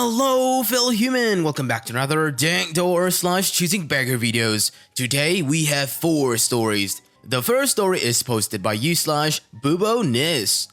Hello fellow human, welcome back to another Dank Doggo / Choosing Beggar videos. Today we have 4 stories. The first story is posted by you / Bubo-nis.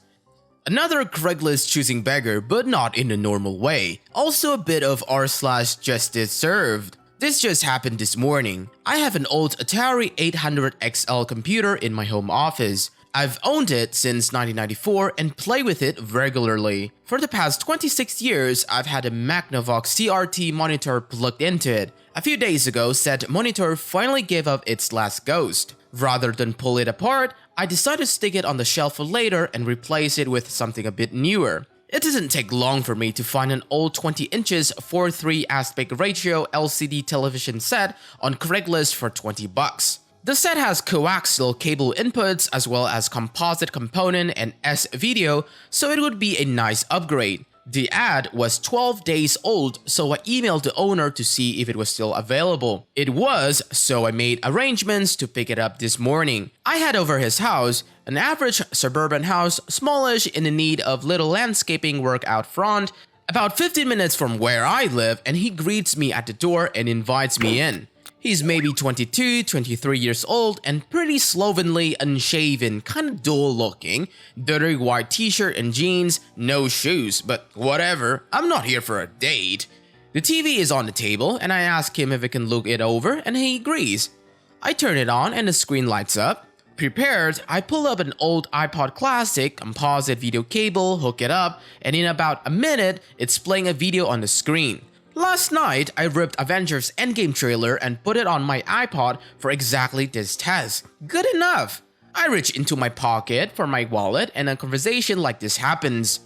Another Craigslist Choosing Beggar, but not in a normal way. Also a bit of r / justice served. This just happened this morning. I have an old Atari 800 XL computer in my home office. I've owned it since 1994 and play with it regularly. For the past 26 years, I've had a Magnavox CRT monitor plugged into it. A few days ago, said monitor finally gave up its last ghost. Rather than pull it apart, I decided to stick it on the shelf for later and replace it with something a bit newer. It doesn't take long for me to find an old 20 inches 4:3 aspect ratio LCD television set on Craigslist for $20. The set has coaxial cable inputs as well as composite component and S-video, so it would be a nice upgrade. The ad was 12 days old, so I emailed the owner to see if it was still available. It was, so I made arrangements to pick it up this morning. I head over his house, an average suburban house, smallish in the need of little landscaping work out front, about 15 minutes from where I live, and he greets me at the door and invites me in. He's maybe 22, 23 years old and pretty slovenly, unshaven, kinda dull looking, dirty white t-shirt and jeans, no shoes, but whatever, I'm not here for a date. The TV is on the table and I ask him if I can look it over and he agrees. I turn it on and the screen lights up. Prepared, I pull up an old iPod Classic composite video cable, hook it up, and in about a minute, it's playing a video on the screen. Last night, I ripped Avengers Endgame trailer and put it on my iPod for exactly this test. Good enough! I reach into my pocket for my wallet and a conversation like this happens.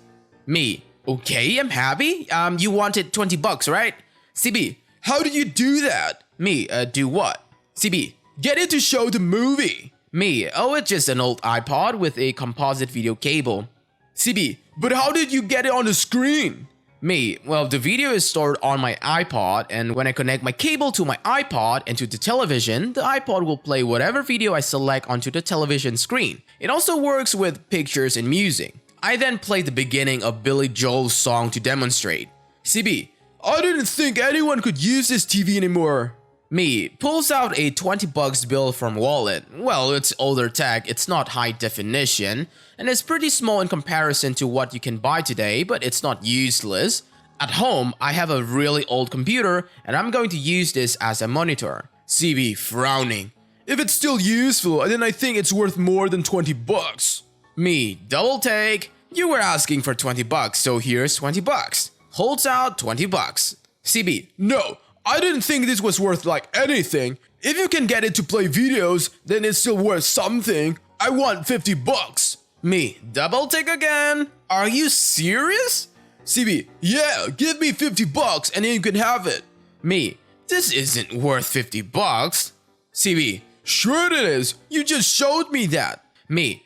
Me, okay, I'm happy. You wanted $20, right? CB, how did you do that? Me, do what? CB, get it to show the movie. Me, oh, it's just an old iPod with a composite video cable. CB, but how did you get it on the screen? Me, well, the video is stored on my iPod, and when I connect my cable to my iPod and to the television, the iPod will play whatever video I select onto the television screen. It also works with pictures and music. I then play the beginning of Billy Joel's song to demonstrate. CB, I didn't think anyone could use this TV anymore. Me, pulls out a $20 bill from wallet. Well, it's older tech, it's not high definition, and it's pretty small in comparison to what you can buy today, but it's not useless. At home, I have a really old computer, and I'm going to use this as a monitor. CB, frowning. If it's still useful, then I think it's worth more than $20. Me, double take. You were asking for $20, so here's $20. Holds out $20. CB, no. I didn't think this was worth like anything. If you can get it to play videos, then it's still worth something. I want $50. Me, double take again. Are you serious? CB, yeah, give me $50 and then you can have it. Me, this isn't worth $50. CB, sure it is. You just showed me that. Me,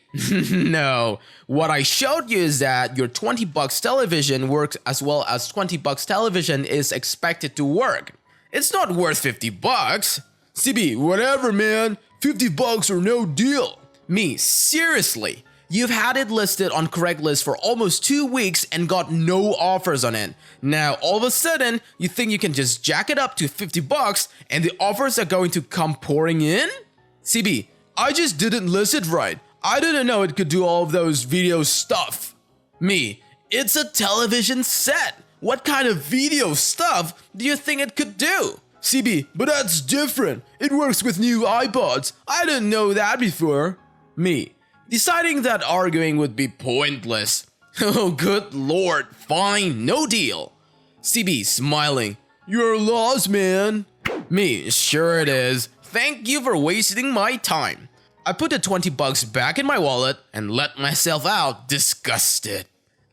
no. What I showed you is that your $20 television works as well as $20 television is expected to work. It's not worth $50. CB, whatever, man. $50 or no deal. Me, seriously. You've had it listed on Craigslist for almost 2 weeks and got no offers on it. Now, all of a sudden, you think you can just jack it up to $50 and the offers are going to come pouring in? CB, I just didn't list it right. I didn't know it could do all of those video stuff. Me, it's a television set. What kind of video stuff do you think it could do? CB, but that's different. It works with new iPods. I didn't know that before. Me, deciding that arguing would be pointless. Oh, good lord, fine, no deal. CB, smiling. You're lost, man. Me, sure it is. Thank you for wasting my time. I put the $20 back in my wallet and let myself out, disgusted.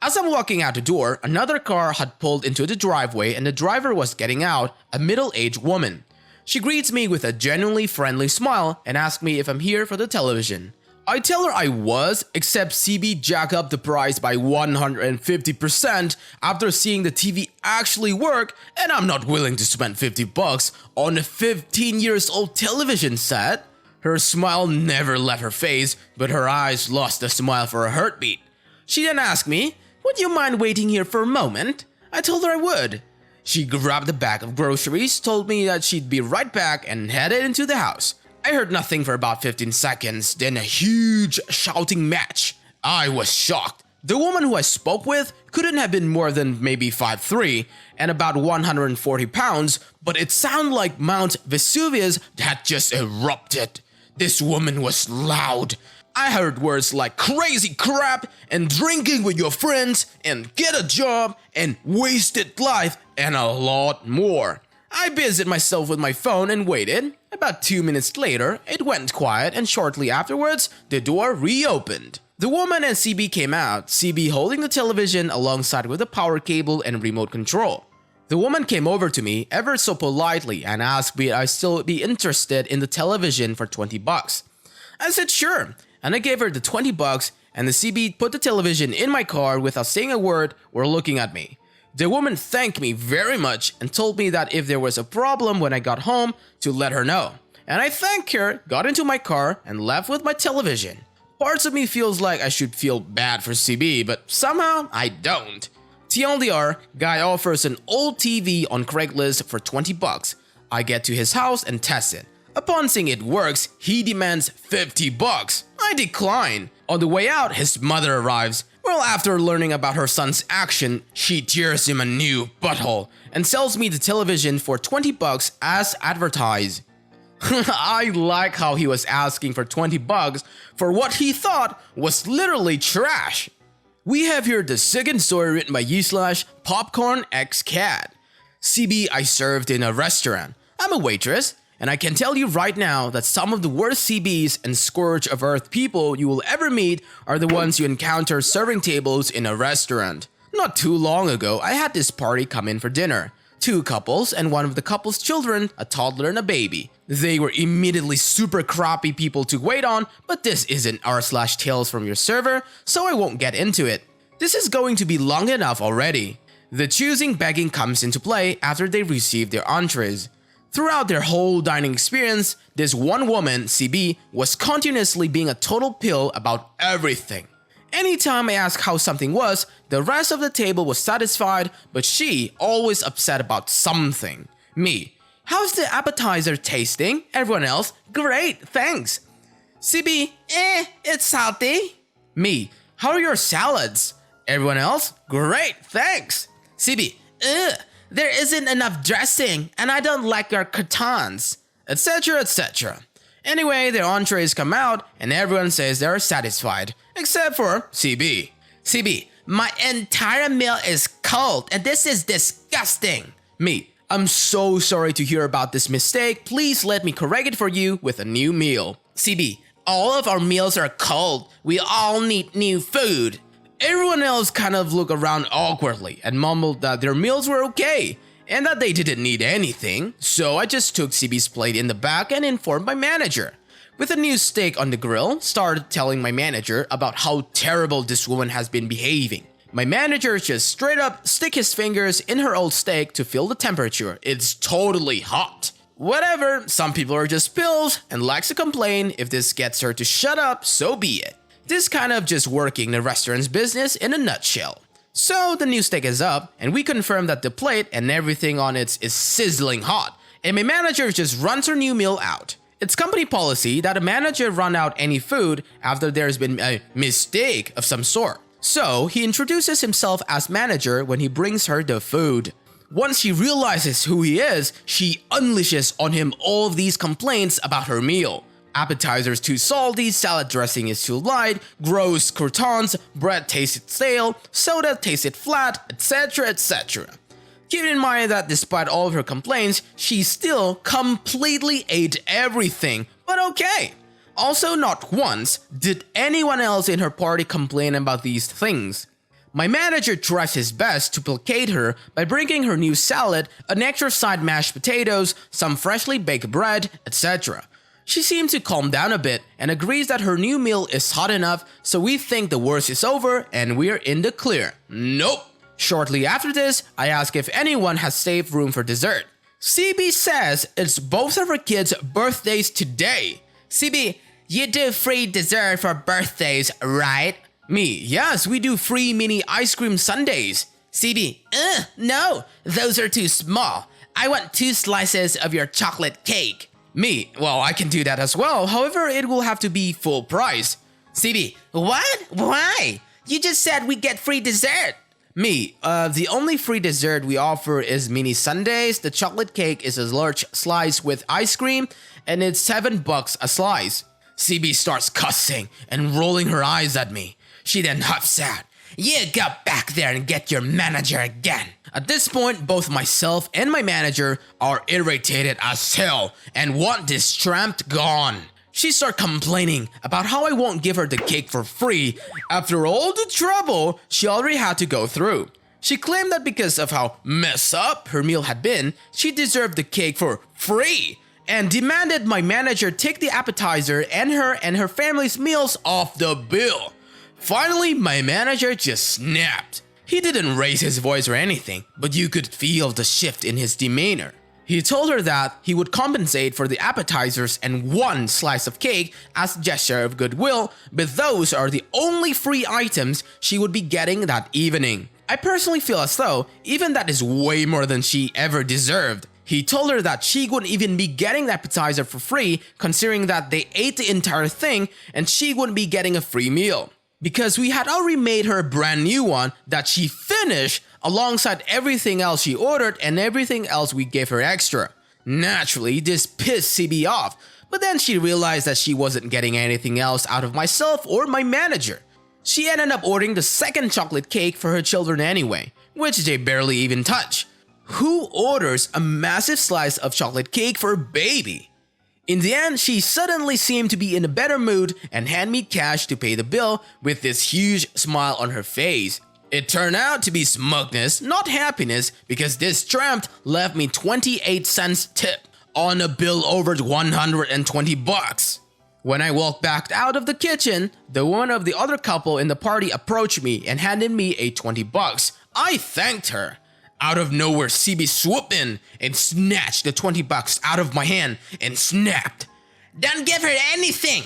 As I'm walking out the door, another car had pulled into the driveway and the driver was getting out, a middle-aged woman. She greets me with a genuinely friendly smile and asks me if I'm here for the television. I tell her I was, except CB jacked up the price by 150% after seeing the TV actually work, and I'm not willing to spend $50 on a 15 years old television set. Her smile never left her face, but her eyes lost the smile for a heartbeat. She then asked me, would you mind waiting here for a moment? I told her I would. She grabbed a bag of groceries, told me that she'd be right back, and headed into the house. I heard nothing for about 15 seconds, then a huge shouting match. I was shocked. The woman who I spoke with couldn't have been more than maybe 5'3" and about 140 pounds, but it sounded like Mount Vesuvius had just erupted. This woman was loud. I heard words like crazy crap and drinking with your friends and get a job and wasted life and a lot more. I busied myself with my phone and waited. About 2 minutes later, it went quiet, and shortly afterwards, the door reopened. The woman and CB came out, CB holding the television alongside with a power cable and remote control. The woman came over to me ever so politely and asked me if I'd still be interested in the television for $20. I said sure, and I gave her the $20, and the CB put the television in my car without saying a word or looking at me. The woman thanked me very much and told me that if there was a problem when I got home, to let her know. And I thanked her, got into my car, and left with my television. Parts of me feels like I should feel bad for CB, but somehow I don't. TLDR, guy offers an old TV on Craigslist for $20. I get to his house and test it. Upon seeing it works, he demands $50. I decline. On the way out, his mother arrives. Well, after learning about her son's action, she tears him a new butthole and sells me the television for $20 as advertised. I like how he was asking for $20 for what he thought was literally trash. We have here the second story written by u/popcornxcat. CB, I served in a restaurant. I'm a waitress, and I can tell you right now that some of the worst CBs and scourge of earth people you will ever meet are the ones you encounter serving tables in a restaurant. Not too long ago, I had this party come in for dinner. 2 couples and one of the couple's children, a toddler and a baby. They were immediately super crappy people to wait on, but this isn't r/tales from your server, so I won't get into it. This is going to be long enough already. The choosing begging comes into play after they receive their entrees. Throughout their whole dining experience, this one woman, CB, was continuously being a total pill about everything. Anytime I asked how something was, the rest of the table was satisfied, but she always upset about something. Me, how's the appetizer tasting? Everyone else, great, thanks. CB, it's salty. Me, how are your salads? Everyone else, great, thanks. CB, there isn't enough dressing, and I don't like your croutons, etc., etc. Anyway, their entrees come out, and everyone says they're satisfied, except for CB. CB, my entire meal is cold, and this is disgusting. Me, I'm so sorry to hear about this mistake. Please let me correct it for you with a new meal. CB, all of our meals are cold. We all need new food. Everyone else kind of looked around awkwardly and mumbled that their meals were okay and that they didn't need anything, so I just took CB's plate in the back and informed my manager. With a new steak on the grill, started telling my manager about how terrible this woman has been behaving. My manager just straight up stick his fingers in her old steak to feel the temperature. It's totally hot. Whatever, some people are just pills and likes to complain. If this gets her to shut up, so be it. This kind of just working the restaurant's business in a nutshell. So the new steak is up, and we confirm that the plate and everything on it is sizzling hot, and my manager just runs her new meal out. It's company policy that a manager run out any food after there's been a mistake of some sort. So he introduces himself as manager when he brings her the food. Once she realizes who he is, she unleashes on him all of these complaints about her meal. Appetizers too salty, salad dressing is too light, gross croutons, bread tasted stale, soda tasted flat, etc., etc. Keep in mind that despite all of her complaints, she still completely ate everything, but okay. Also, not once did anyone else in her party complain about these things. My manager tries his best to placate her by bringing her new salad, an extra side mashed potatoes, some freshly baked bread, etc. She seems to calm down a bit and agrees that her new meal is hot enough, so we think the worst is over and we're in the clear. Nope. Shortly after this, I ask if anyone has saved room for dessert. CB says it's both of her kids' birthdays today. CB, you do free dessert for birthdays, right? Me, yes, we do free mini ice cream sundaes. CB, no, those are too small. I want 2 slices of your chocolate cake. Me, well, I can do that as well. However, it will have to be full price. CB, what? Why? You just said we get free dessert. Me, the only free dessert we offer is mini sundaes. The chocolate cake is a large slice with ice cream, and it's $7 a slice. CB starts cussing and rolling her eyes at me. She then huffs out, "You go back there and get your manager again." At this point, both myself and my manager are irritated as hell and want this tramp gone. She starts complaining about how I won't give her the cake for free after all the trouble she already had to go through. She claimed that because of how messed up her meal had been, she deserved the cake for free and demanded my manager take the appetizer and her family's meals off the bill. Finally, my manager just snapped. He didn't raise his voice or anything, but you could feel the shift in his demeanor. He told her that he would compensate for the appetizers and 1 slice of cake as a gesture of goodwill, but those are the only free items she would be getting that evening. I personally feel as though even that is way more than she ever deserved. He told her that she wouldn't even be getting the appetizer for free, considering that they ate the entire thing and she wouldn't be getting a free meal, because we had already made her a brand new one that she finished alongside everything else she ordered and everything else we gave her extra. Naturally, this pissed CB off, but then she realized that she wasn't getting anything else out of myself or my manager. She ended up ordering the second chocolate cake for her children anyway, which they barely even touch. Who orders a massive slice of chocolate cake for a baby? In the end, she suddenly seemed to be in a better mood and handed me cash to pay the bill with this huge smile on her face. It turned out to be smugness, not happiness, because this tramp left me 28 cents tip on a bill over $120. When I walked back out of the kitchen, the one of the other couple in the party approached me and handed me a $20. I thanked her. Out of nowhere, CB swooped in and snatched the $20 out of my hand and snapped, "Don't give her anything!"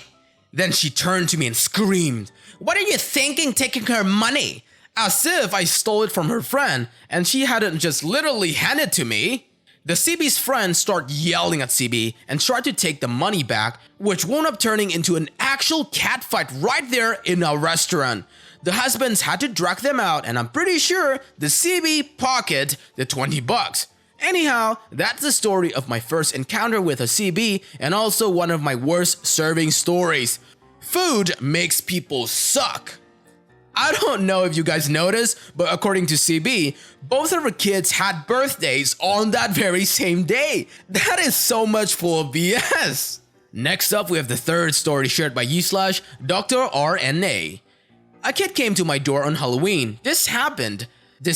Then she turned to me and screamed, "What are you thinking taking her money?" As if I stole it from her friend and she hadn't just literally handed it to me. The CB's friend started yelling at CB and tried to take the money back, which wound up turning into an actual catfight right there in a restaurant. The husbands had to drag them out, and I'm pretty sure the CB pocketed the $20. Anyhow, that's the story of my first encounter with a CB and also one of my worst serving stories. Food makes people suck. I don't know if you guys noticed, but according to CB, both of her kids had birthdays on that very same day. That is so much full of BS. Next up, we have the third story shared by u/Dr. RNA. A kid came to my door on Halloween. This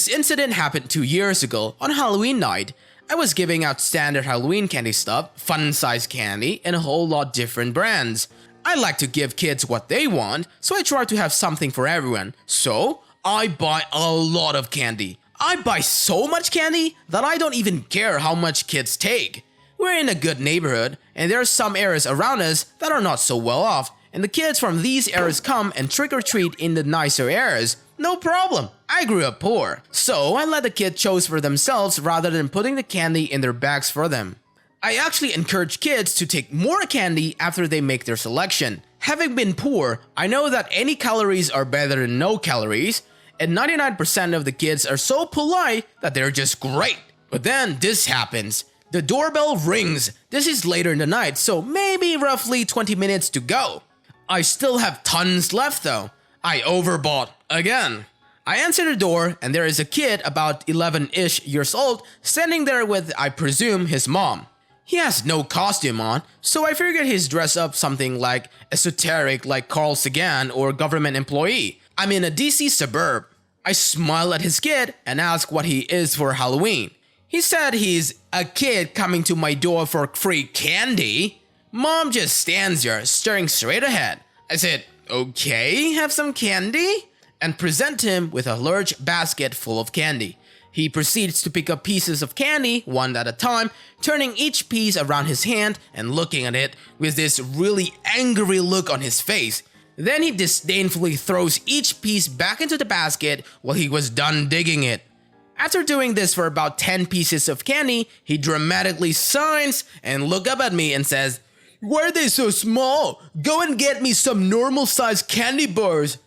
incident happened 2 years ago on Halloween night. I was giving out standard Halloween candy stuff, fun-sized candy, and a whole lot different brands. I like to give kids what they want, so I try to have something for everyone. So, I buy a lot of candy. I buy so much candy that I don't even care how much kids take. We're in a good neighborhood, and there are some areas around us that are not so well off, and the kids from these areas come and trick-or-treat in the nicer areas. No problem, I grew up poor, so I let the kids choose for themselves rather than putting the candy in their bags for them. I actually encourage kids to take more candy after they make their selection. Having been poor, I know that any calories are better than no calories, and 99% of the kids are so polite that they're just great. But then this happens. The doorbell rings. This is later in the night, so maybe roughly 20 minutes to go. I still have tons left though. I overbought again. I answer the door and there is a kid about 11-ish years old standing there with, I presume, his mom. He has no costume on, so I figured he's dressed up something like esoteric like Carl Sagan or government employee. I'm in a DC suburb. I smile at his kid and ask what he is for Halloween. He said he's a kid coming to my door for free candy. Mom just stands there staring straight ahead. I said, "Okay, have some candy?" and present him with a large basket full of candy. He proceeds to pick up pieces of candy one at a time, turning each piece around his hand and looking at it with this really angry look on his face. Then he disdainfully throws each piece back into the basket while he was done digging it. After doing this for about 10 pieces of candy, he dramatically signs and looks up at me and says, "Why are they so small? Go and get me some normal sized candy bars."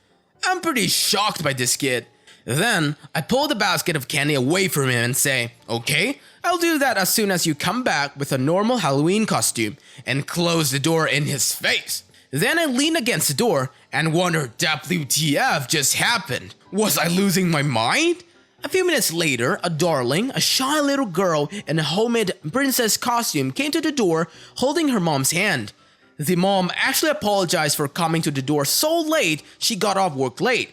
I'm pretty shocked by this kid. Then I pull the basket of candy away from him and say, "Okay, I'll do that as soon as you come back with a normal Halloween costume," and close the door in his face. Then I lean against the door and wonder, WTF just happened? Was I losing my mind? A few minutes later, a darling, a shy little girl in a homemade princess costume came to the door holding her mom's hand. The mom actually apologized for coming to the door so late she got off work late.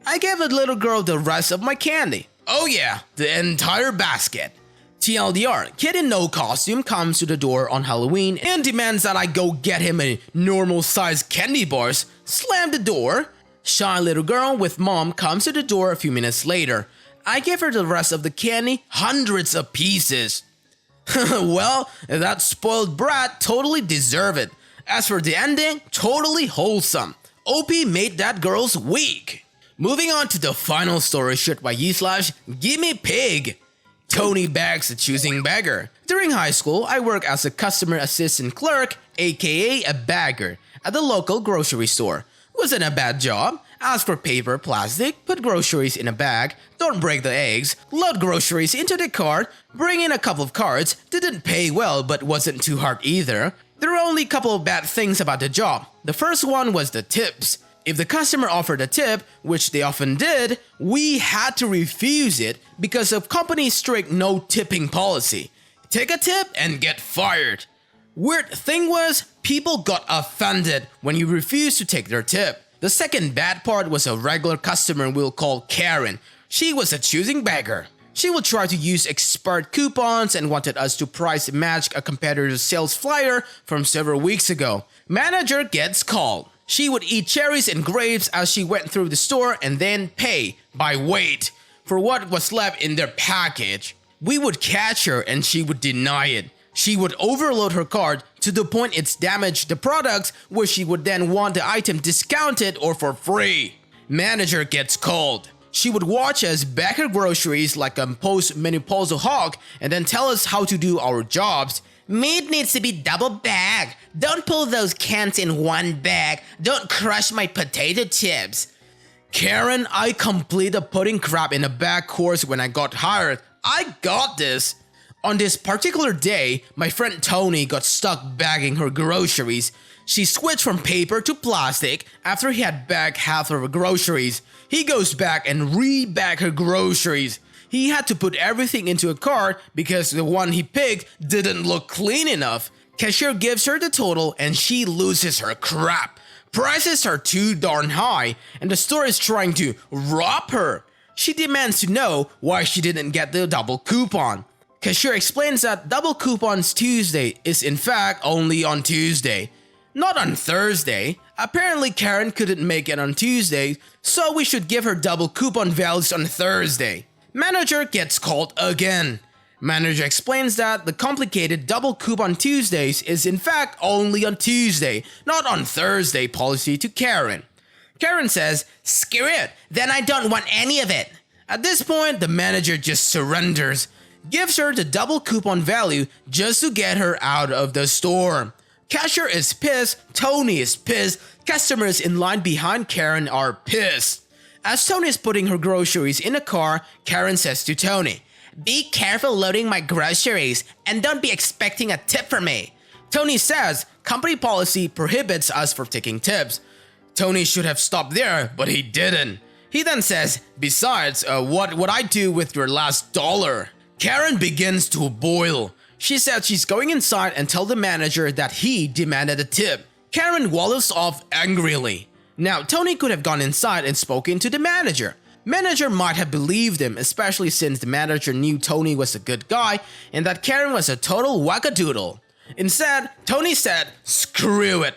I gave the little girl the rest of my candy. Oh yeah, the entire basket. TLDR, kid in no costume comes to the door on Halloween and demands that I go get him a normal sized candy bars. Slam the door. Shy little girl with mom comes to the door a few minutes later. I give her the rest of the candy, hundreds of pieces. Well, that spoiled brat totally deserved it. As for the ending, totally wholesome. OP made that girl's week. Moving on to the final story shared by /Gimme Pig. Tony begs at Choosing Beggar. During high school, I work as a customer assistant clerk, aka a bagger, at the local grocery store. Wasn't a bad job. Ask for paper, plastic, put groceries in a bag, don't break the eggs, load groceries into the cart, bring in a couple of cards. Didn't pay well but wasn't too hard either. There were only a couple of bad things about the job. The first one was the tips. If the customer offered a tip, which they often did, we had to refuse it because of company's strict no tipping policy. Take a tip and get fired. Weird thing was, people got offended when you refused to take their tip. The second bad part was a regular customer we'll call Karen. She was a Choosing Beggar. She would try to use expired coupons and wanted us to price match a competitor's sales flyer from several weeks ago. Manager gets called. She would eat cherries and grapes as she went through the store and then pay by weight for what was left in their package. We would catch her and she would deny it. She would overload her cart to the point it's damaged the products, where she would then want the item discounted or for free. Manager gets called. She would watch us bag her groceries like a post-menopausal hog and then tell us how to do our jobs. Meat needs to be double bagged. Don't pull those cans in one bag. Don't crush my potato chips. Karen, I completed putting crap in a bag course when I got hired. I got this. On this particular day, my friend Tony got stuck bagging her groceries. She switched from paper to plastic after he had bagged half of her groceries. He goes back and re-bagged her groceries. He had to put everything into a cart because the one he picked didn't look clean enough. Cashier gives her the total and she loses her crap. Prices are too darn high and the store is trying to rob her. She demands to know why she didn't get the double coupon. Cashier explains that double coupons Tuesday is in fact only on Tuesday, not on Thursday. Apparently Karen couldn't make it on Tuesday, so we should give her double coupon values on Thursday. Manager gets called again. Manager explains that the complicated double coupon Tuesdays is in fact only on Tuesday, not on Thursday policy to Karen. Karen says, "Screw it, then I don't want any of it." At this point, the manager just surrenders, gives her the double coupon value just to get her out of the store. Cashier is pissed, Tony is pissed, customers in line behind Karen are pissed. As Tony is putting her groceries in a car, Karen says to Tony, "Be careful loading my groceries and don't be expecting a tip from me." Tony says company policy prohibits us from taking tips. Tony should have stopped there, but he didn't. He then says, "Besides, what would I do with your last dollar?" Karen begins to boil. She said she's going inside and tell the manager that he demanded a tip. Karen wallows off angrily. Now, Tony could have gone inside and spoken to the manager. Manager might have believed him, especially since the manager knew Tony was a good guy and that Karen was a total wackadoodle. Instead, Tony said, "Screw it."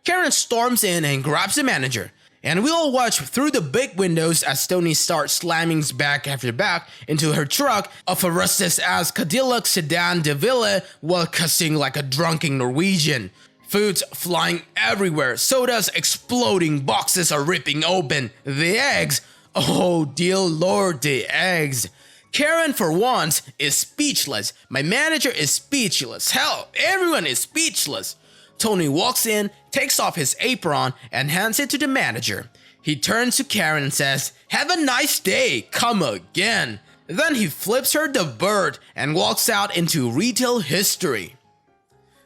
Karen storms in and grabs the manager. And we all watch through the big windows as Tony starts slamming back after back into her truck of a rusted-ass Cadillac sedan de ville while cussing like a drunken Norwegian. Food's flying everywhere, sodas exploding, boxes are ripping open. The eggs, oh dear lord, the eggs. Karen, for once, is speechless. My manager is speechless. Hell, everyone is speechless. Tony walks in, takes off his apron, and hands it to the manager. He turns to Karen and says, "Have a nice day, come again." Then he flips her the bird and walks out into retail history.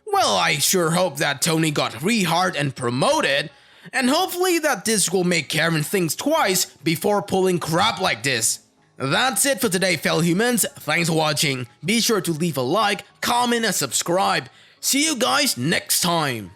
Well, I sure hope that Tony got rehired and promoted, and hopefully that this will make Karen think twice before pulling crap like this. That's it for today, fellow humans. Thanks for watching. Be sure to leave a like, comment, and subscribe. See you guys next time.